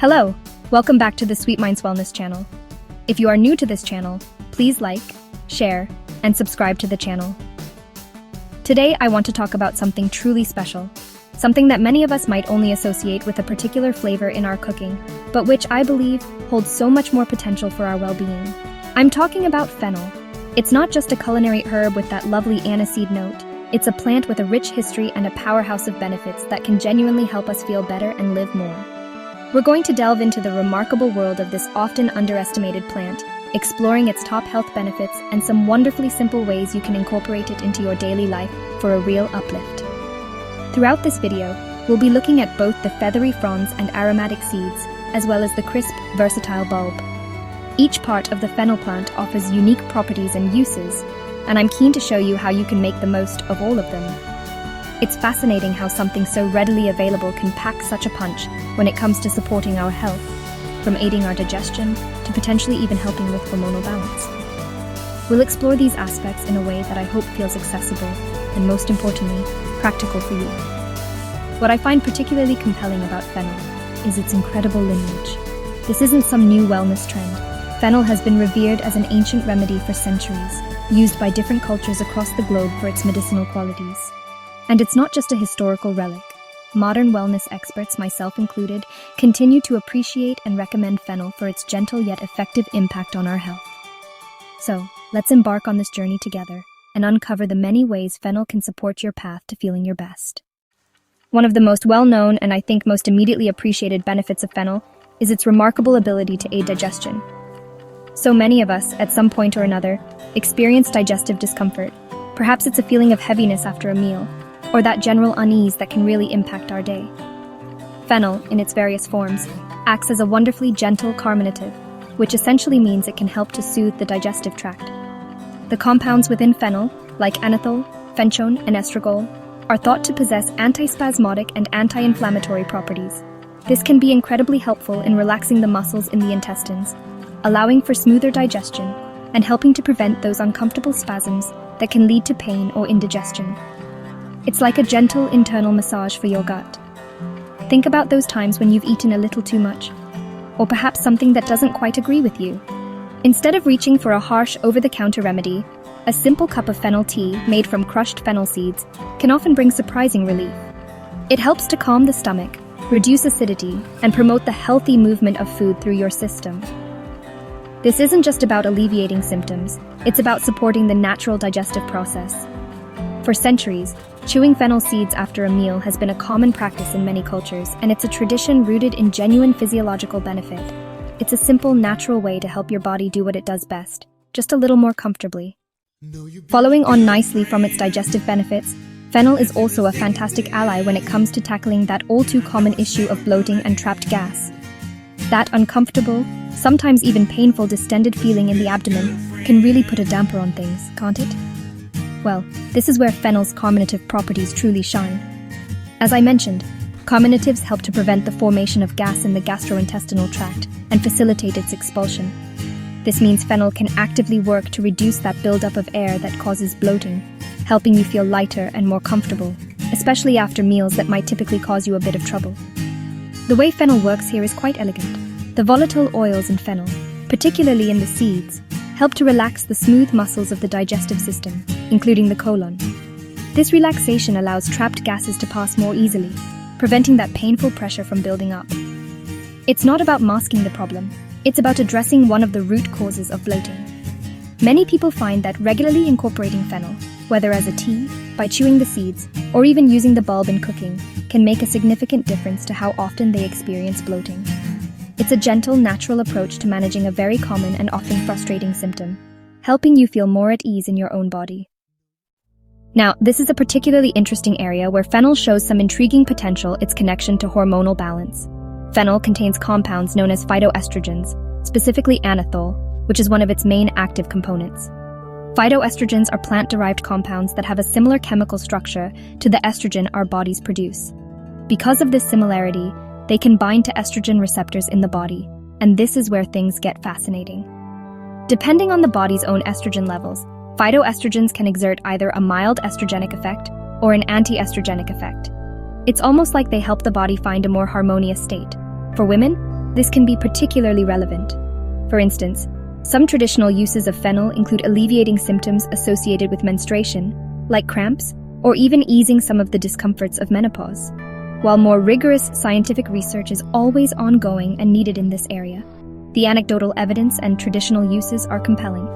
Hello, welcome back to the Sweet Minds Wellness channel. If you are new to this channel, please like, share, and subscribe to the channel. Today I want to talk about something truly special, something that many of us might only associate with a particular flavor in our cooking, but which I believe holds so much more potential for our well-being. I'm talking about fennel. It's not just a culinary herb with that lovely aniseed note. It's a plant with a rich history and a powerhouse of benefits that can genuinely help us feel better and live more. We're going to delve into the remarkable world of this often underestimated plant, exploring its top health benefits and some wonderfully simple ways you can incorporate it into your daily life for a real uplift. Throughout this video, we'll be looking at both the feathery fronds and aromatic seeds, as well as the crisp, versatile bulb. Each part of the fennel plant offers unique properties and uses, and I'm keen to show you how you can make the most of all of them. It's fascinating how something so readily available can pack such a punch when it comes to supporting our health, from aiding our digestion to potentially even helping with hormonal balance. We'll explore these aspects in a way that I hope feels accessible and, most importantly, practical for you. What I find particularly compelling about fennel is its incredible lineage. This isn't some new wellness trend. Fennel has been revered as an ancient remedy for centuries, used by different cultures across the globe for its medicinal qualities. And it's not just a historical relic. Modern wellness experts, myself included, continue to appreciate and recommend fennel for its gentle yet effective impact on our health. So, let's embark on this journey together and uncover the many ways fennel can support your path to feeling your best. One of the most well-known and I think most immediately appreciated benefits of fennel is its remarkable ability to aid digestion. So many of us, at some point or another, experience digestive discomfort. Perhaps it's a feeling of heaviness after a meal, or that general unease that can really impact our day. Fennel, in its various forms, acts as a wonderfully gentle carminative, which essentially means it can help to soothe the digestive tract. The compounds within fennel, like anethole, fenchone, and estragol, are thought to possess antispasmodic and anti-inflammatory properties. This can be incredibly helpful in relaxing the muscles in the intestines, allowing for smoother digestion, and helping to prevent those uncomfortable spasms that can lead to pain or indigestion. It's like a gentle internal massage for your gut. Think about those times when you've eaten a little too much, or perhaps something that doesn't quite agree with you. Instead of reaching for a harsh over-the-counter remedy, a simple cup of fennel tea made from crushed fennel seeds can often bring surprising relief. It helps to calm the stomach, reduce acidity, and promote the healthy movement of food through your system. This isn't just about alleviating symptoms, it's about supporting the natural digestive process. For centuries, chewing fennel seeds after a meal has been a common practice in many cultures, and it's a tradition rooted in genuine physiological benefit. It's a simple, natural way to help your body do what it does best, just a little more comfortably. Following on nicely from its digestive benefits, fennel is also a fantastic ally when it comes to tackling that all-too-common issue of bloating and trapped gas. That uncomfortable, sometimes even painful distended feeling in the abdomen can really put a damper on things, can't it? Well, this is where fennel's carminative properties truly shine. As I mentioned, carminatives help to prevent the formation of gas in the gastrointestinal tract and facilitate its expulsion. This means fennel can actively work to reduce that buildup of air that causes bloating, helping you feel lighter and more comfortable, especially after meals that might typically cause you a bit of trouble. The way fennel works here is quite elegant. The volatile oils in fennel, particularly in the seeds, help to relax the smooth muscles of the digestive system, including the colon. This relaxation allows trapped gases to pass more easily, preventing that painful pressure from building up. It's not about masking the problem, it's about addressing one of the root causes of bloating. Many people find that regularly incorporating fennel, whether as a tea, by chewing the seeds, or even using the bulb in cooking, can make a significant difference to how often they experience bloating. It's a gentle, natural approach to managing a very common and often frustrating symptom, helping you feel more at ease in your own body. Now, this is a particularly interesting area where fennel shows some intriguing potential: its connection to hormonal balance. Fennel contains compounds known as phytoestrogens, specifically anethole, which is one of its main active components. Phytoestrogens are plant-derived compounds that have a similar chemical structure to the estrogen our bodies produce. Because of this similarity, they can bind to estrogen receptors in the body, and this is where things get fascinating. Depending on the body's own estrogen levels, phytoestrogens can exert either a mild estrogenic effect or an anti-estrogenic effect. It's almost like they help the body find a more harmonious state. For women, this can be particularly relevant. For instance, some traditional uses of fennel include alleviating symptoms associated with menstruation, like cramps, or even easing some of the discomforts of menopause. While more rigorous scientific research is always ongoing and needed in this area, the anecdotal evidence and traditional uses are compelling.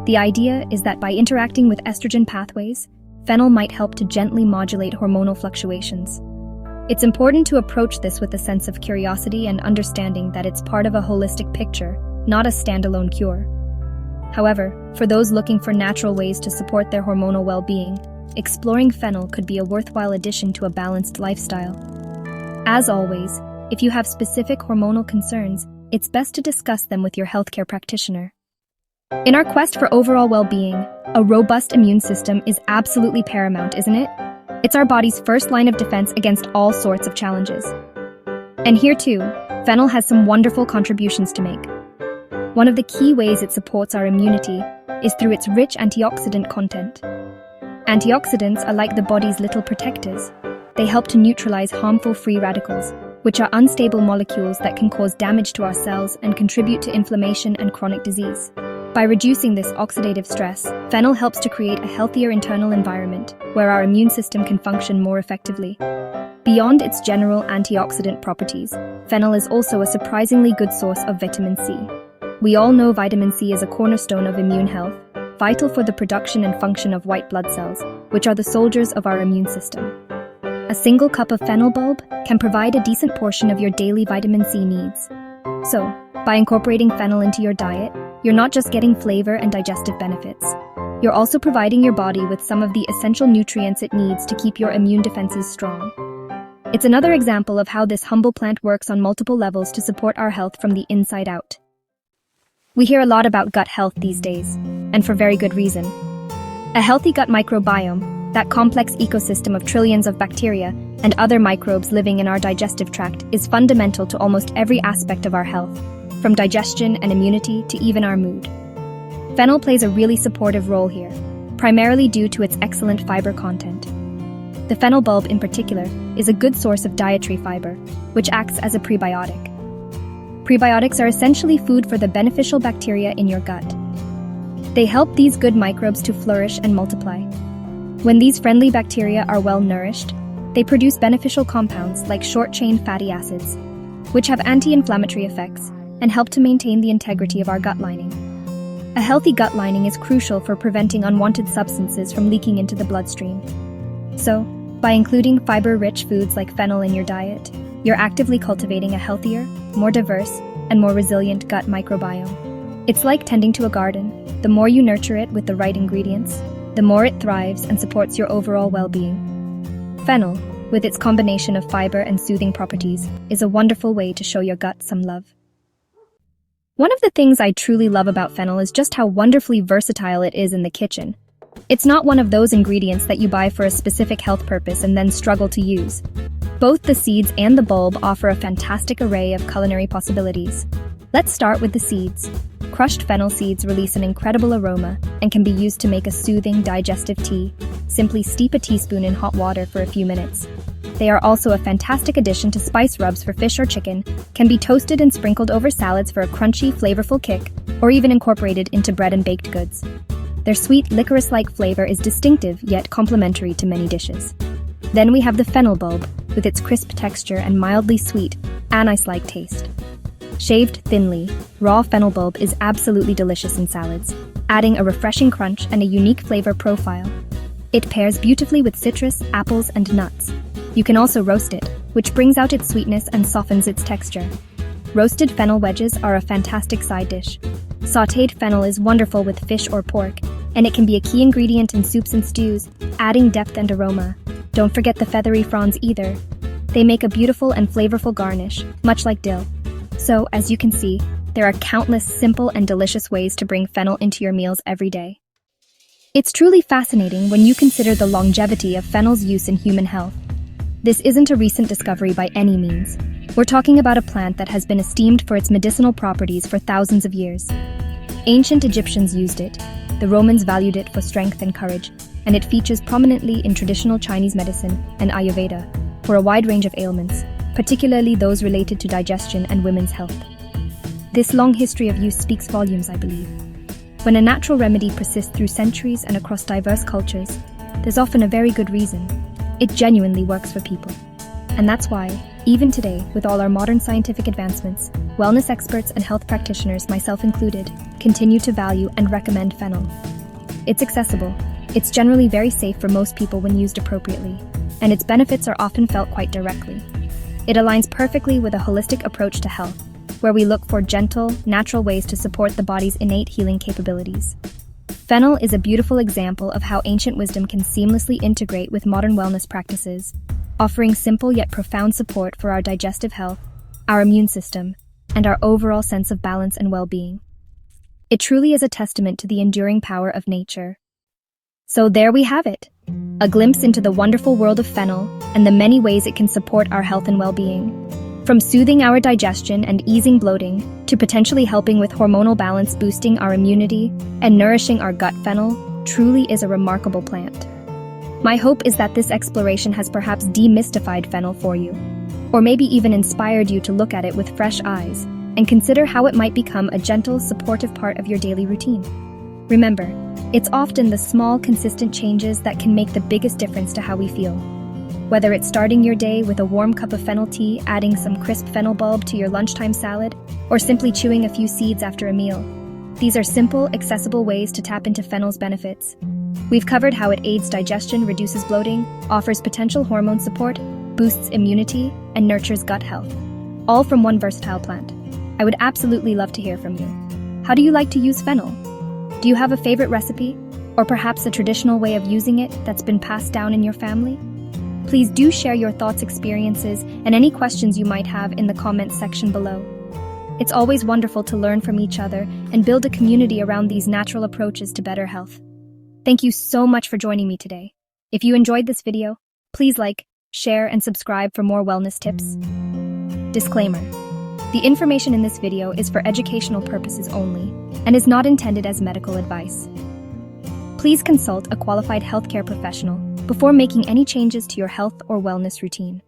The idea is that by interacting with estrogen pathways, fennel might help to gently modulate hormonal fluctuations. It's important to approach this with a sense of curiosity and understanding that it's part of a holistic picture, not a standalone cure. However, for those looking for natural ways to support their hormonal well-being, exploring fennel could be a worthwhile addition to a balanced lifestyle. As always, if you have specific hormonal concerns, it's best to discuss them with your healthcare practitioner. In our quest for overall well-being, a robust immune system is absolutely paramount, isn't it? It's our body's first line of defense against all sorts of challenges. And here too, fennel has some wonderful contributions to make. One of the key ways it supports our immunity is through its rich antioxidant content. Antioxidants are like the body's little protectors. They help to neutralize harmful free radicals, which are unstable molecules that can cause damage to our cells and contribute to inflammation and chronic disease. By reducing this oxidative stress, fennel helps to create a healthier internal environment where our immune system can function more effectively. Beyond its general antioxidant properties, fennel is also a surprisingly good source of vitamin C. We all know vitamin C is a cornerstone of immune health, vital for the production and function of white blood cells, which are the soldiers of our immune system. A single cup of fennel bulb can provide a decent portion of your daily vitamin C needs. So, by incorporating fennel into your diet, you're not just getting flavor and digestive benefits. You're also providing your body with some of the essential nutrients it needs to keep your immune defenses strong. It's another example of how this humble plant works on multiple levels to support our health from the inside out. We hear a lot about gut health these days, and for very good reason. A healthy gut microbiome, that complex ecosystem of trillions of bacteria and other microbes living in our digestive tract, is fundamental to almost every aspect of our health, from digestion and immunity to even our mood. Fennel plays a really supportive role here, primarily due to its excellent fiber content. The fennel bulb in particular is a good source of dietary fiber, which acts as a prebiotic. Prebiotics are essentially food for the beneficial bacteria in your gut. They help these good microbes to flourish and multiply. When these friendly bacteria are well nourished, they produce beneficial compounds like short-chain fatty acids, which have anti-inflammatory effects and help to maintain the integrity of our gut lining. A healthy gut lining is crucial for preventing unwanted substances from leaking into the bloodstream. So, by including fiber-rich foods like fennel in your diet, you're actively cultivating a healthier, more diverse, and more resilient gut microbiome. It's like tending to a garden. The more you nurture it with the right ingredients, the more it thrives and supports your overall well-being. Fennel, with its combination of fiber and soothing properties, is a wonderful way to show your gut some love. One of the things I truly love about fennel is just how wonderfully versatile it is in the kitchen. It's not one of those ingredients that you buy for a specific health purpose and then struggle to use. Both the seeds and the bulb offer a fantastic array of culinary possibilities. Let's start with the seeds. Crushed fennel seeds release an incredible aroma and can be used to make a soothing, digestive tea. Simply steep a teaspoon in hot water for a few minutes. They are also a fantastic addition to spice rubs for fish or chicken, can be toasted and sprinkled over salads for a crunchy, flavorful kick, or even incorporated into bread and baked goods. Their sweet, licorice-like flavor is distinctive yet complementary to many dishes. Then we have the fennel bulb, with its crisp texture and mildly sweet, anise-like taste. Shaved thinly, raw fennel bulb is absolutely delicious in salads, adding a refreshing crunch and a unique flavor profile. It pairs beautifully with citrus, apples, and nuts. You can also roast it, which brings out its sweetness and softens its texture. Roasted fennel wedges are a fantastic side dish. Sautéed fennel is wonderful with fish or pork, and it can be a key ingredient in soups and stews, adding depth and aroma. Don't forget the feathery fronds either. They make a beautiful and flavorful garnish, much like dill. So, as you can see, there are countless simple and delicious ways to bring fennel into your meals every day. It's truly fascinating when you consider the longevity of fennel's use in human health. This isn't a recent discovery by any means. We're talking about a plant that has been esteemed for its medicinal properties for thousands of years. Ancient Egyptians used it, the Romans valued it for strength and courage, and it features prominently in traditional Chinese medicine and Ayurveda for a wide range of ailments. particularly those related to digestion and women's health. This long history of use speaks volumes, I believe. When a natural remedy persists through centuries and across diverse cultures, there's often a very good reason. It genuinely works for people. And that's why, even today, with all our modern scientific advancements, wellness experts and health practitioners, myself included, continue to value and recommend Fennel. It's accessible, it's generally very safe for most people when used appropriately, and its benefits are often felt quite directly. It aligns perfectly with a holistic approach to health, where we look for gentle, natural ways to support the body's innate healing capabilities. Fennel is a beautiful example of how ancient wisdom can seamlessly integrate with modern wellness practices, offering simple yet profound support for our digestive health, our immune system, and our overall sense of balance and well-being. It truly is a testament to the enduring power of nature. So there we have it, a glimpse into the wonderful world of Fennel and the many ways it can support our health and well-being. From soothing our digestion and easing bloating, to potentially helping with hormonal balance, boosting our immunity, and nourishing our gut, Fennel truly is a remarkable plant. My hope is that this exploration has perhaps demystified Fennel for you, or maybe even inspired you to look at it with fresh eyes and consider how it might become a gentle, supportive part of your daily routine. Remember, it's often the small, consistent changes that can make the biggest difference to how we feel. Whether it's starting your day with a warm cup of fennel tea, adding some crisp fennel bulb to your lunchtime salad, or simply chewing a few seeds after a meal, these are simple, accessible ways to tap into Fennel's benefits. We've covered how it aids digestion, reduces bloating, offers potential hormone support, boosts immunity, and nurtures gut health, all from one versatile plant. I would absolutely love to hear from you. How do you like to use Fennel? Do you have a favorite recipe, or perhaps a traditional way of using it that's been passed down in your family? Please do share your thoughts, experiences, and any questions you might have in the comments section below. It's always wonderful to learn from each other and build a community around these natural approaches to better health. Thank you so much for joining me today. If you enjoyed this video, please like, share, and subscribe for more wellness tips. Disclaimer: the information in this video is for educational purposes only and is not intended as medical advice. Please consult a qualified healthcare professional before making any changes to your health or wellness routine.